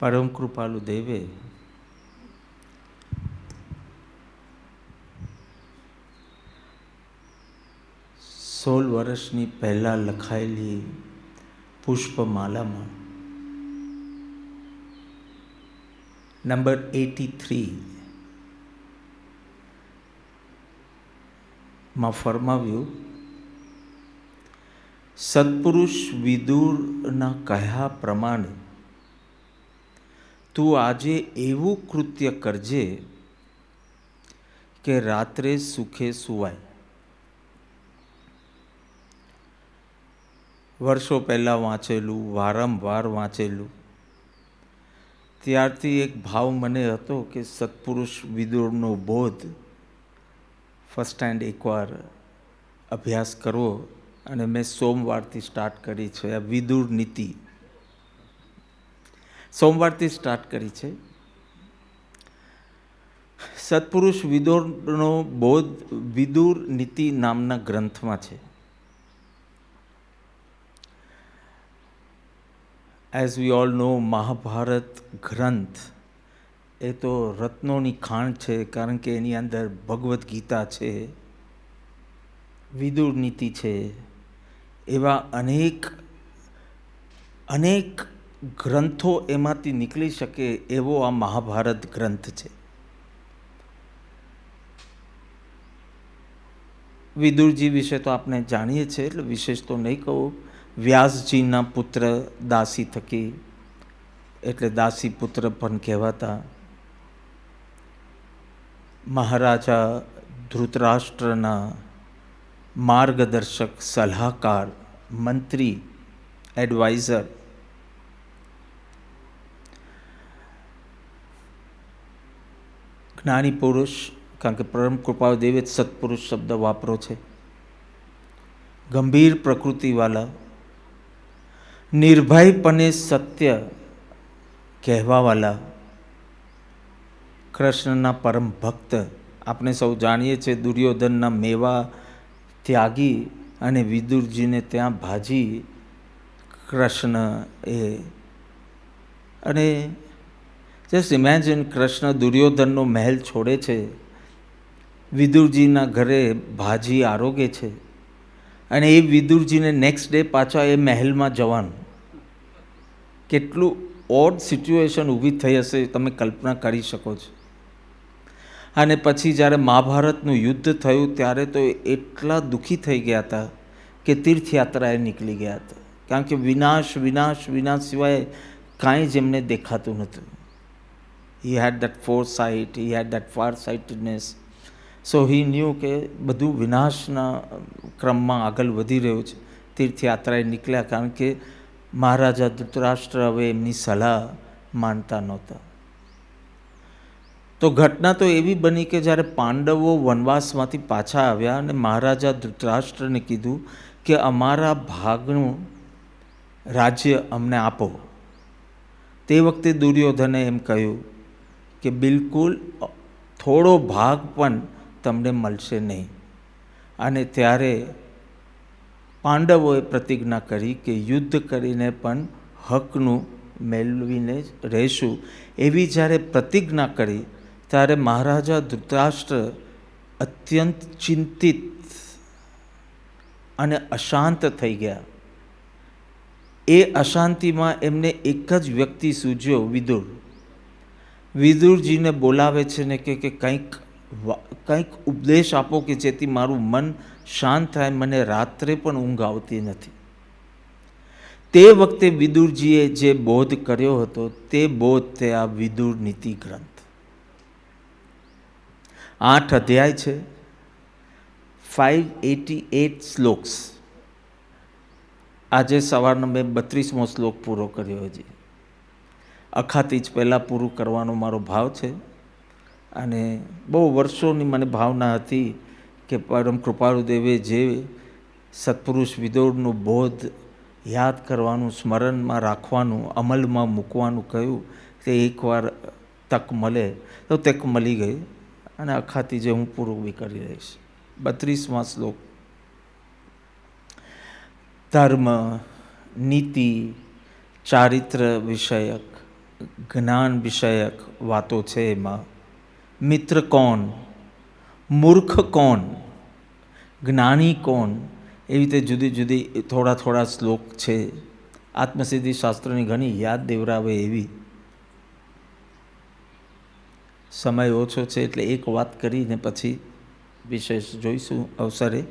પરમ કૃપાલુ દેવે સોળ વર્ષની પહેલાં લખાયેલી પુષ્પમાલામાં નંબર 83 માં ફરમાવ્યું, સત્પુરુષ વિદુરના કહ્યા પ્રમાણે તું આજે એવું કૃત્ય કરજે કે રાત્રે સુખે સુવાય. વર્ષો પહેલાં વાંચેલું, વારંવાર વાંચેલું, ત્યારથી એક ભાવ મને હતો કે સત્પુરુષ વિદુરનો બોધ ફર્સ્ટ હેન્ડ એકવાર અભ્યાસ કરવો, અને મેં સોમવારથી સ્ટાર્ટ કરી છે. આ વિદુર નીતિ સોમવારથી સ્ટાર્ટ કરી છે. સત્પુરુષ વિદુરનો બોધ વિદુર નીતિ નામના ગ્રંથમાં છે. As we all know, Mahabharat ગ્રંથ એ તો રત્નોની ખાણ છે, કારણ કે એની અંદર ભગવદ્ ગીતા છે, વિદુર નીતિ છે, એવા અનેક ગ્રંથો એમાંથી નીકળી શકે એવો આ મહાભારત ગ્રંથ છે. વિદુરજી વિશે તો આપણે જાણીએ છીએ, એટલે વિશેષ તો નહીં કહું. વ્યાસજીના પુત્ર દાસી થકી, એટલે દાસી પુત્ર પણ કહેવાતા. મહારાજા ધૃતરાષ્ટ્રના માર્ગદર્શક, સલાહકાર, મંત્રી, એડવાઇઝર. જ્ઞાની પુરુષ, કારણ કે પરમ કૃપાળુ દેવે સત્પુરુષ શબ્દ વાપરો છે. ગંભીર પ્રકૃતિવાલા, નિર્ભયપણે સત્ય કહેવાવાલા, કૃષ્ણના પરમ ભક્ત. આપણે સૌ જાણીએ છીએ દુર્યોધનના મેવા ત્યાગી અને વિદુરજીને ત્યાં ભાજી કૃષ્ણ અને જસ્ટ ઇમેજિન, કૃષ્ણ દુર્યોધનનો મહેલ છોડે છે, વિદુરજીના ઘરે ભાજી આરોગે છે, અને એ વિદુરજીને નેક્સ્ટ ડે પાછા એ મહેલમાં જવાનું. કેટલું ઓડ સિચ્યુએશન ઊભી થઈ હશે, તમે કલ્પના કરી શકો છો. અને પછી જ્યારે મહાભારતનું યુદ્ધ થયું ત્યારે તો એટલા દુઃખી થઈ ગયા હતા કે તીર્થયાત્રાએ નીકળી ગયા હતા, કારણ કે વિનાશ વિનાશ વિનાશ સિવાય કાંઈ જ એમને દેખાતું નહોતું. He had that foresight, he had that far sightedness. So he knew કે બધું વિનાશના ક્રમમાં આગળ વધી રહ્યું છે. તીર્થયાત્રાએ નીકળ્યા, કારણ કે મહારાજા ધૃતરાષ્ટ્ર હવે એમની સલાહ માનતા નહોતા. તો ઘટના તો એવી બની કે જ્યારે પાંડવો વનવાસમાંથી પાછા આવ્યા અને મહારાજા ધૃતરાષ્ટ્રને કીધું કે અમારા ભાગનું રાજ્ય અમને આપો. તે વખતે દુર્યોધને એમ કહ્યું કે બિલકુલ થોડો ભાગ પણ તમને મળશે નહીં. અને ત્યારે પાંડવોએ પ્રતિજ્ઞા કરી કે યુદ્ધ કરીને પણ હકનું મેળવીને રહેશું. એવી જ્યારે પ્રતિજ્ઞા કરી ત્યારે મહારાજા ધૃતરાષ્ટ્ર અત્યંત ચિંતિત અને અશાંત થઈ ગયા. એ અશાંતિમાં એમને એક જ વ્યક્તિ સૂઝ્યો, વિદુર. વિદુરજીને બોલાવે છે ને કે કંઈક ઉપદેશ આપો કે જેથી મારું મન શાંત થાય, મને રાત્રે પણ ઊંઘ આવતી નથી. તે વખતે વિદુરજીએ જે બોધ કર્યો હતો તે બોધ તે આ વિદુર નીતિ ગ્રંથ. 8 અધ્યાય છે, 588 શ્લોક્સ. આજે સવારનો મેં 32મો શ્લોક પૂરો કર્યો. હજી અખાતી જ પહેલાં પૂરું કરવાનો મારો ભાવ છે. અને બહુ વર્ષોની મને ભાવના હતી કે પરમ કૃપાળુ દેવે જે સત્પુરુષ વિદુરનો બોધ યાદ કરવાનું, સ્મરણમાં રાખવાનું, અમલમાં મૂકવાનું કહ્યું, તે એકવાર તક મળે તો તક મળી ગઈ. અને અખાતી જે હું પૂરું બી કરી રહીશ. 32મા શ્લોક. ધર્મ, નીતિ, ચારિત્ર વિષયક જ્ઞાન વિષયક વાતો છે. એમાં મિત્ર કોણ, મૂર્ખ કોણ, જ્ઞાની કોણ, એવી રીતે જુદી જુદી થોડા શ્લોક છે. આત્મસિદ્ધિ શાસ્ત્રની ઘણી યાદ દેવરાવે એવી. સમય ઓછો છે એટલે એક વાત કરીને પછી વિશેષ જોઈશું અવસરે.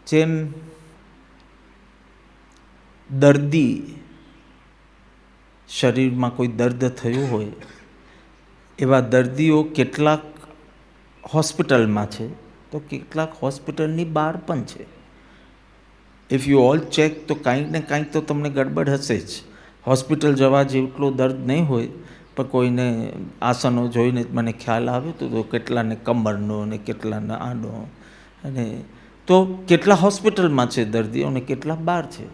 જેમ દર્દી શરીરમાં કોઈ દર્દ થયું હોય એવા દર્દીઓ કેટલાક હોસ્પિટલમાં છે તો કેટલાક હોસ્પિટલની બહાર પણ છે. ઇફ યુ ઓલ ચેક તો કાંઈક ને કાંઈક તો તમને ગડબડ હશે જ. હોસ્પિટલ જવા જેટલો દર્દ નહીં હોય પણ કોઈને આસનો જોઈને મને ખ્યાલ આવ્યો તો કેટલાને કમરનો ને કેટલાને આનો, અને તો કેટલા હોસ્પિટલમાં છે દર્દીઓ અને કેટલા બહાર છે.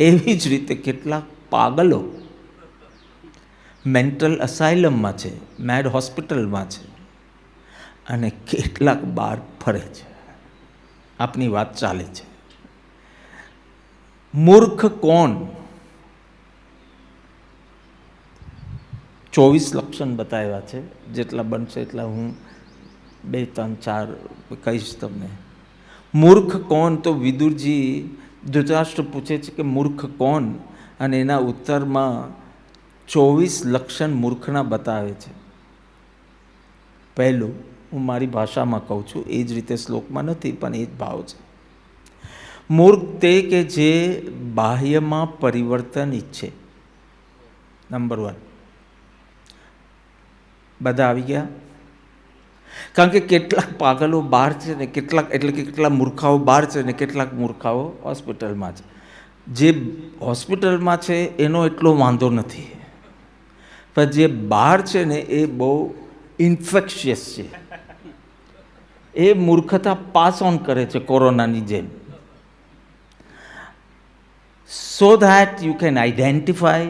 એવી જ રીતે કેટલાક પાગલો મેન્ટલ અસાઇલમમાં છે, મેડ હોસ્પિટલમાં છે, અને કેટલાક બહાર ફરે છે. આપની વાત ચાલે છે. મૂર્ખ કોણ? 24 લક્ષણ બતાવ્યા છે. જેટલા બનશે એટલા હું 2, 3, 4 કહીશ તમને. મૂર્ખ કોણ? તો વિદુરજી ધૃતરાષ્ટ્ર પૂછે છે કે મૂર્ખ કોણ, અને એના ઉત્તરમાં 24 લક્ષણ મૂર્ખના બતાવે છે. પહેલું હું મારી ભાષામાં કહું છું, એ જ રીતે શ્લોકમાં નથી પણ એ જ ભાવ છે. મૂર્ખ તે કે જે બાહ્યમાં પરિવર્તન ઈચ્છે. નંબર 1. બધા આવી ગયા? કારણ કે કેટલાક પાગલો બહાર છે ને કેટલાક, એટલે કે કેટલાક મૂર્ખાઓ બહાર છે ને કેટલાક મૂર્ખાઓ હોસ્પિટલમાં છે. જે હોસ્પિટલમાં છે એનો એટલો વાંધો નથી, પણ જે બહાર છે ને એ બહુ ઇન્ફેક્શિયસ છે. એ મૂર્ખતા પાસ ઓન કરે છે કોરોનાની જેમ. so that you can identify,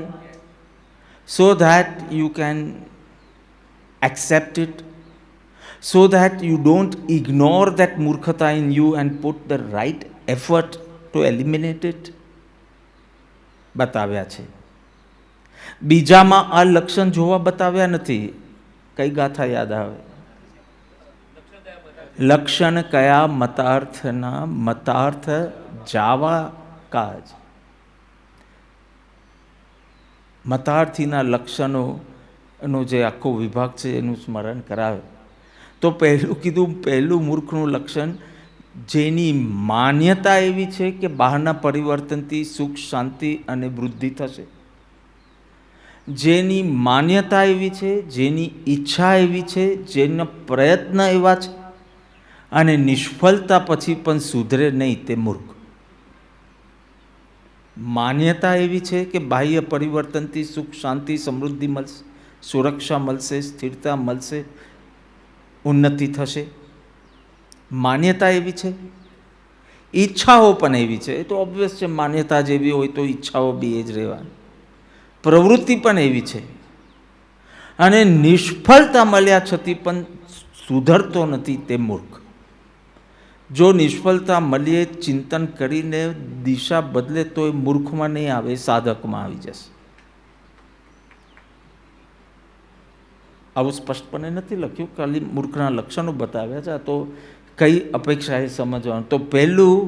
so that you can accept it, so that you don't ignore that murkhata in you and put the right effort to eliminate it. બતાવ્યા છે. બીજામાં આ લક્ષણ જોવા બતાવ્યા નથી. કઈ ગાથા યાદ આવે? લક્ષણ કયા મતાર્થના, મતાર્થ જાવા કાજ. મતાર્થીના લક્ષણોનો જે આખો વિભાગ છે એનું સ્મરણ કરાવે તો પહેલું કીધું, પહેલું મૂર્ખનું લક્ષણ જેની માન્યતા એવી છે કે બહારના પરિવર્તનથી સુખ, શાંતિ અને વૃદ્ધિ થશે. જેની માન્યતા એવી છે, જેની ઈચ્છા એવી છે, જેના પ્રયત્ન એવા છે અને નિષ્ફળતા પછી પણ સુધરે નહીં, તે મૂર્ખ. માન્યતા એવી છે કે બાહ્ય પરિવર્તનથી સુખ, શાંતિ, સમૃદ્ધિ મળશે, સુરક્ષા મળશે, સ્થિરતા મળશે, ઉન્નતિ થશે. માન્યતા એવી છે. ઈચ્છાઓ પણ એવી છે. એ તો ઓબ્વિયસ છે, માન્યતા જેવી હોય તો ઈચ્છાઓ બી એ જ રહેવાની. પ્રવૃત્તિ પણ એવી છે. અને નિષ્ફળતા મળ્યા છતાં પણ સુધરતો નથી, તે મૂર્ખ. જો નિષ્ફળતા મળીએ ચિંતન કરીને દિશા બદલે તો એ મૂર્ખમાં નહીં આવે, સાધકમાં આવી જશે. આવું સ્પષ્ટપણે નથી લખ્યું, ખાલી મૂર્ખના લક્ષણો બતાવ્યા છે. તો કઈ અપેક્ષા એ સમજવાનું. તો પહેલું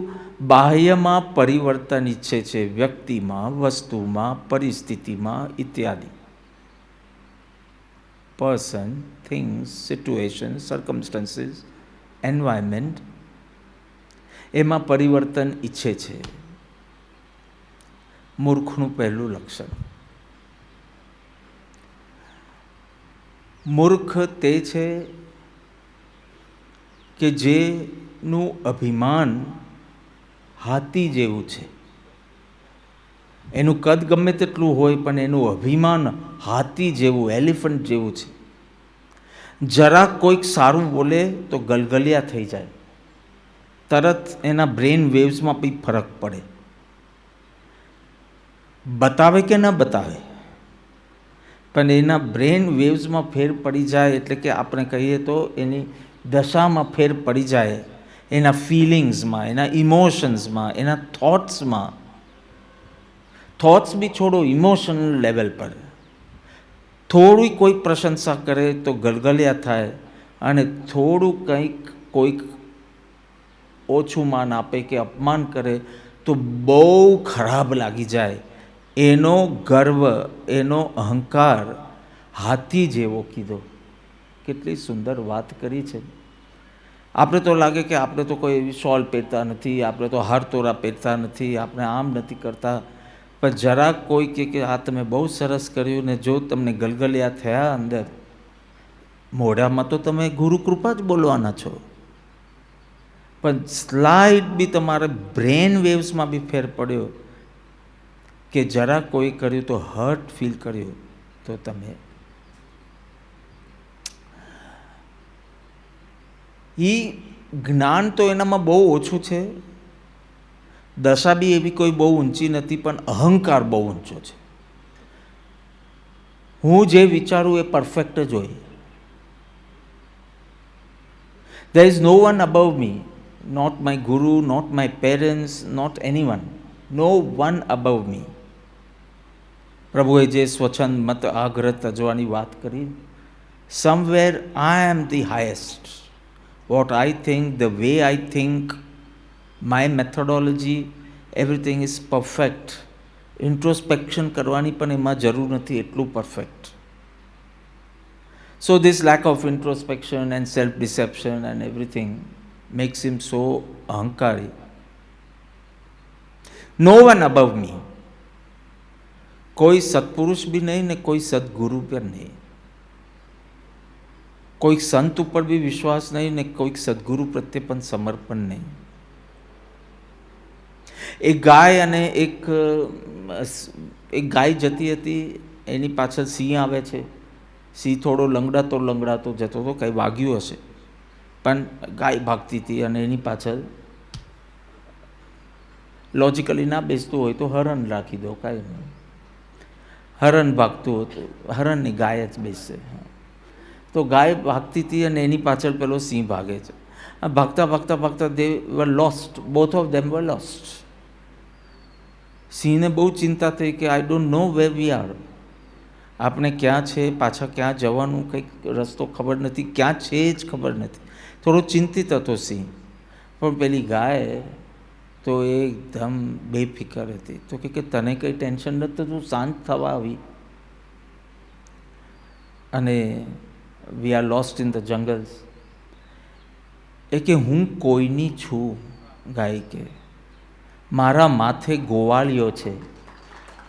બાહ્યમાં પરિવર્તન ઈચ્છે છે, વ્યક્તિમાં, વસ્તુમાં, પરિસ્થિતિમાં ઇત્યાદિ. Person, things, situation, circumstances, environment, એમાં પરિવર્તન ઈચ્છે છે. મૂર્ખનું પહેલું લક્ષણ. મૂર્ખ તે છે કે જેનું અભિમાન હાથી જેવું છે. એનું કદ ગમે તેટલું હોય પણ એનું અભિમાન હાથી જેવું, એલિફન્ટ જેવું છે. જરાક કોઈક સારું બોલે તો ગલગલિયા થઈ જાય, તરત એના બ્રેન વેવ્સમાં બી ફરક પડે. બતાવે કે ન બતાવે પણ એના બ્રેન વેવ્સમાં ફેર પડી જાય, એટલે કે આપણે કહીએ તો એની દશામાં ફેર પડી જાય, એના ફિલિંગ્સમાં, એના ઇમોશન્સમાં, એના થોટ્સમાં. થોટ્સ બી છોડો, ઇમોશનલ લેવલ પર થોડી કોઈ પ્રશંસા કરે તો ગલગલિયા થાય, અને થોડું કંઈક કોઈક ઓછું માન આપે કે અપમાન કરે તો બહુ ખરાબ લાગી જાય. એનો ગર્વ, એનો અહંકાર હાથી જેવો કીધો. કેટલી સુંદર વાત કરી છે. આપણે તો લાગે કે આપણે તો કોઈ એવી શોલ પહેરતા નથી, આપણે તો હાર તોરા પહેરતા નથી, આપણે આમ નથી કરતા, પણ જરાક કોઈ કે આ તમે બહુ સરસ કર્યું, ને જો તમને ગલગલિયા થયા અંદર, મોઢામાં તો તમે ગુરુ કૃપા જ બોલવાના છો, પણ સ્લાઇડ બી તમારા બ્રેન વેવ્સમાં બી ફેર પડ્યો કે જરા કોઈ કર્યું તો હર્ટ ફીલ કર્યું, તો તમે એ જ્ઞાન તો એનામાં બહુ ઓછું છે, દશા બી એવી કોઈ બહુ ઊંચી નથી, પણ અહંકાર બહુ ઊંચો છે. હું જે વિચારું એ પરફેક્ટ જ હોય. There is no one above me, not my guru, not my parents, not anyone, no one above me. પ્રભુએ જે સ્વચ્છંદ મત આગ્રહ તજવાની વાત કરી, somewhere I am the highest. What I think, the way I think, my methodology, everything is perfect. Introspection કરવાની પણ એમાં જરૂર નથી, એટલું perfect. So this lack of introspection and self-deception and everything makes him so ahankari. No one above me. કોઈ સત્પુરુષ બી નહીં ને કોઈ સદગુરુ પર નહીં, કોઈક સંત ઉપર બી વિશ્વાસ નહીં ને કોઈક સદગુરુ પ્રત્યે પણ સમર્પણ નહીં. એક ગાય અને એક ગાય જતી હતી, એની પાછળ સિંહ આવે છે. સિંહ થોડો લંગડાતો જતો હતો, કંઈ વાગ્યું હશે, પણ ગાય ભાગતી હતી અને એની પાછળ લોજિકલી ના બેસતું હોય તો હરણ રાખી દો, કાંઈ નહીં. હરણ ભાગતું હતું, હરણની ગાય જ બેસશે. તો ગાય ભાગતી હતી અને એની પાછળ પેલો સિંહ ભાગે છે. ભાગતા ભાગતા ભાગતા they were lost, both of them were lost. સિંહને બહુ ચિંતા થઈ કે I don't know wear we are, આપણે ક્યાં છે, પાછા ક્યાં જવાનું, કંઈક રસ્તો ખબર નથી, ક્યાં છે જ ખબર નથી. થોડો ચિંતિત હતો સિંહ. પણ પેલી ગાય તો એકદમ બેફિકર હતી. તો કે તને કંઈ ટેન્શન નથી, તો તું શાંત થવા આવી, અને we are lost in the jungles. એ કે હું કોઈની છું, ગાય કે મારા માથે ગોવાળિયો છે,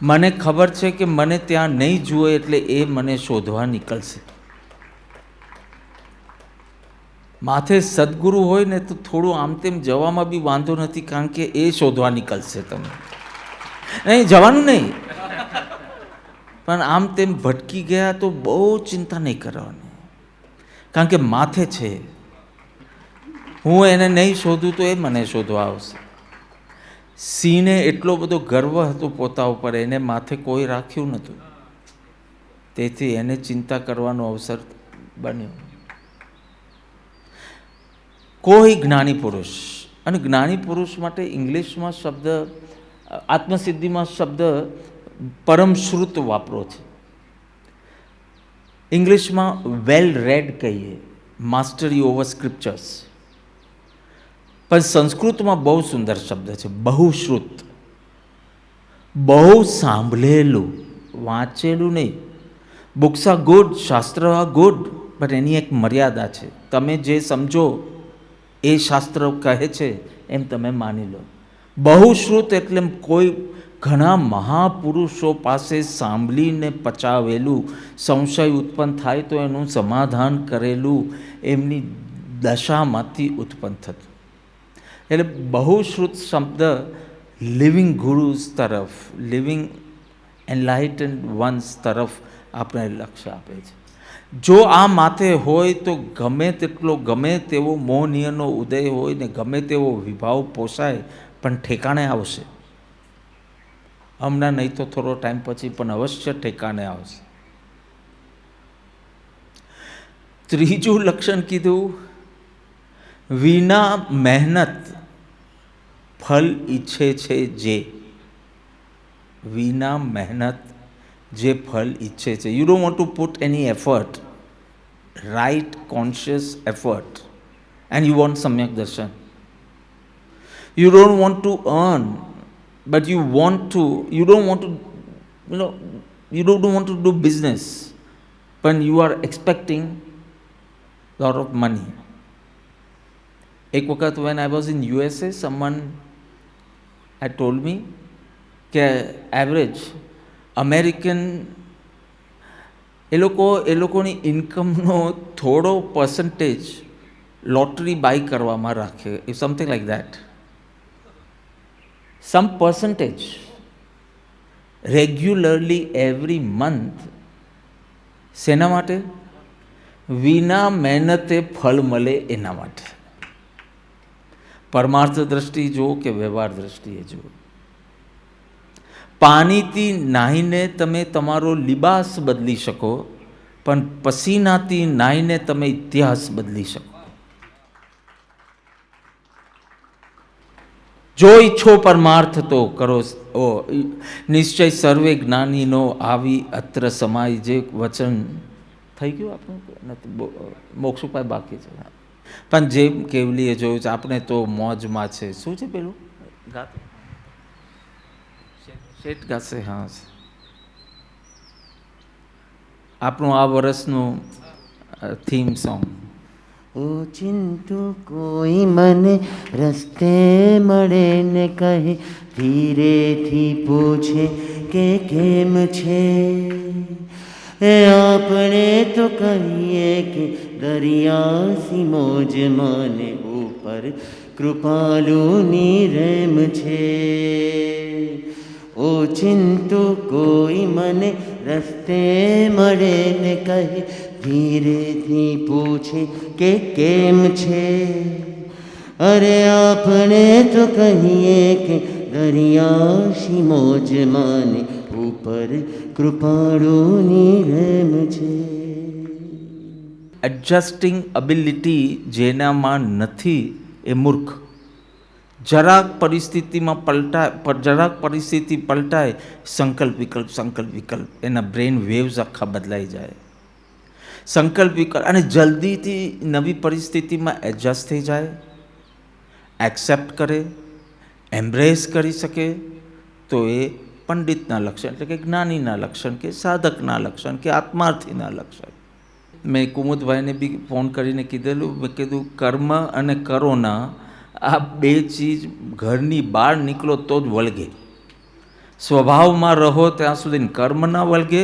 મને ખબર છે કે મને ત્યાં નહીં જુએ એટલે એ મને શોધવા નીકળશે. માથે સદગુરુ હોય ને તો થોડું આમ તેમ જવામાં બી વાંધો નથી, કારણ કે એ શોધવા નીકળશે તમને. નહીં જવાનું નહીં, પણ આમ તેમ ભટકી ગયા તો બહુ ચિંતા નહીં કરવાની, કારણ કે માથે છે. હું એને નહીં શોધું તો એ મને શોધવા આવશે. સિંહને એટલો બધો ગર્વ હતો પોતા ઉપર, એને માથે કોઈ રાખ્યું નહોતું, તેથી એને ચિંતા કરવાનો અવસર બન્યો. કોઈ જ્ઞાની પુરુષ, અને જ્ઞાની પુરુષ માટે ઇંગ્લિશમાં શબ્દ, આત્મસિદ્ધિમાં શબ્દ પરમશ્રુત વાપરો છે. ઇંગ્લિશમાં વેલ રેડ કહીએ, માસ્ટરી ઓવર સ્ક્રિપ્ચર્સ, પણ સંસ્કૃતમાં બહુ સુંદર શબ્દ છે બહુશ્રુત. બહુ સાંભળેલું, વાંચેલું નહીં. બુક્સ આર ગુડ, શાસ્ત્ર આર ગુડ, પણ એની એક મર્યાદા છે. તમે જે સમજો એ શાસ્ત્ર કહે છે એમ તમે માની લો. બહુશ્રુત એટલે કોઈ ઘણા મહાપુરુષો પાસે સાંભળીને પચાવેલું, સંશય ઉત્પન્ન થાય તો એનું સમાધાન કરેલું, એમની દશામાંથી ઉત્પન્ન થતું. એટલે બહુશ્રુત શબ્દ લિવિંગ ગુરુઝ તરફ, લિવિંગ એનલાઇટન્ડ વન્સ તરફ આપણે લક્ષ્ય આપે છે. જો આ માથે હોય તો ગમે તેટલો, ગમે તેવો મોહનીયનો ઉદય હોય ને ગમે તેવો વિભાવ પોસાય, પણ ઠેકાણે આવશે. હમણાં નહીં તો થોડો ટાઈમ પછી, પણ અવશ્ય ઠેકાણે આવશે. ત્રીજું લક્ષણ કીધું, વિના મહેનત ફલ ઈચ્છે છે જે. વિના મહેનત જે ફળ ઈચ્છે છે. You don't want to put any effort, right conscious effort, and you want samyak darshan. You don't want to earn, but you don't want to do business, but you are expecting lot of money. Ek wakat when I was in USA, someone had told me કે average American એ લોકોની ઇન્કમનો થોડો percentage lottery buy કરવામાં રાખે, if something like that, some percentage regularly every month. શેના માટે? વિના મહેનતે ફળ મળે એના માટે. પરમાર્થ દ્રષ્ટિ જુઓ કે વ્યવહાર દ્રષ્ટિએ જુઓ. પાણીથી નાહીને તમે તમારો લિબાસ બદલી શકો, પણ પસીનાથી નાહીને તમે ઇતિહાસ બદલી શકો. જો ઈચ્છો પરમાર્થ તો કરો નિશ્ચય સર્વે જ્ઞાનીનો આવી અત્ર સમાય. જે વચન થઈ ગયું આપણું નથી, મોક્ષ ઉપાય બાકી છે. પણ જેમ કેવલીએ જોયું છે, આપણે તો મોજમાં છે. શું છે પેલું ગાત શેઠ ગાશે? હા, આપણું આ વર્ષનું થીમ સોંગ. ઓ ચિંતુ કોઈ મને રસ્તે મળે ને કહે, ધીરેથી પૂછે કે કેમ છે. એ આપણે તો કહીએ કે દરિયાસી મોજ માને, ઉપર કૃપાલુની રેમ છે. ઓ ચિંતુ કોઈ મને રસ્તે મળે ને કહે, ધીરેથી પૂછે કે કેમ છે. અરે આપણે તો કહીએ કે દરિયાશી મોજ માને, ઉપર કૃપાળુની રેમ છે. એડજસ્ટિંગ એબિલિટી જેનામાં નથી એ મૂર્ખ. જરાક પરિસ્થિતિ પલટાય, સંકલ્પ વિકલ્પ, એના બ્રેન વેવ્સ આખા બદલાઈ જાય. સંકલ્પ વિકલ્પ, અને જલ્દીથી નવી પરિસ્થિતિમાં એડજસ્ટ થઈ જાય, એક્સેપ્ટ કરે, એમ્બ્રેસ કરી શકે, તો એ પંડિતના લક્ષણ, એટલે કે જ્ઞાનીના લક્ષણ, કે સાધકના લક્ષણ, કે આત્માર્થીના લક્ષણ. મેં કુમુદભાઈને બી ફોન કરીને કીધેલું, મેં કીધું કર્મ અને કરોના આ બે ચીજ ઘરની બહાર નીકળો તો જ વળગે. સ્વભાવમાં રહો ત્યાં સુધી કર્મ ના વળગે,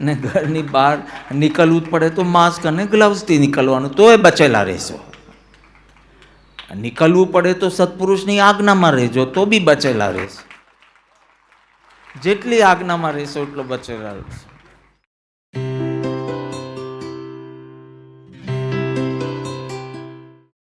ને ઘરની બહાર નીકળવું જ પડે તો માસ્ક અને ગ્લવ્સથી નીકળવાનું, તો એ બચેલા રહેશો. નીકળવું પડે તો સત્પુરુષની આજ્ઞામાં રહેજો, તો બી બચેલા રહેશો. જેટલી આજ્ઞામાં રહેશો એટલો બચેલા રહેશો.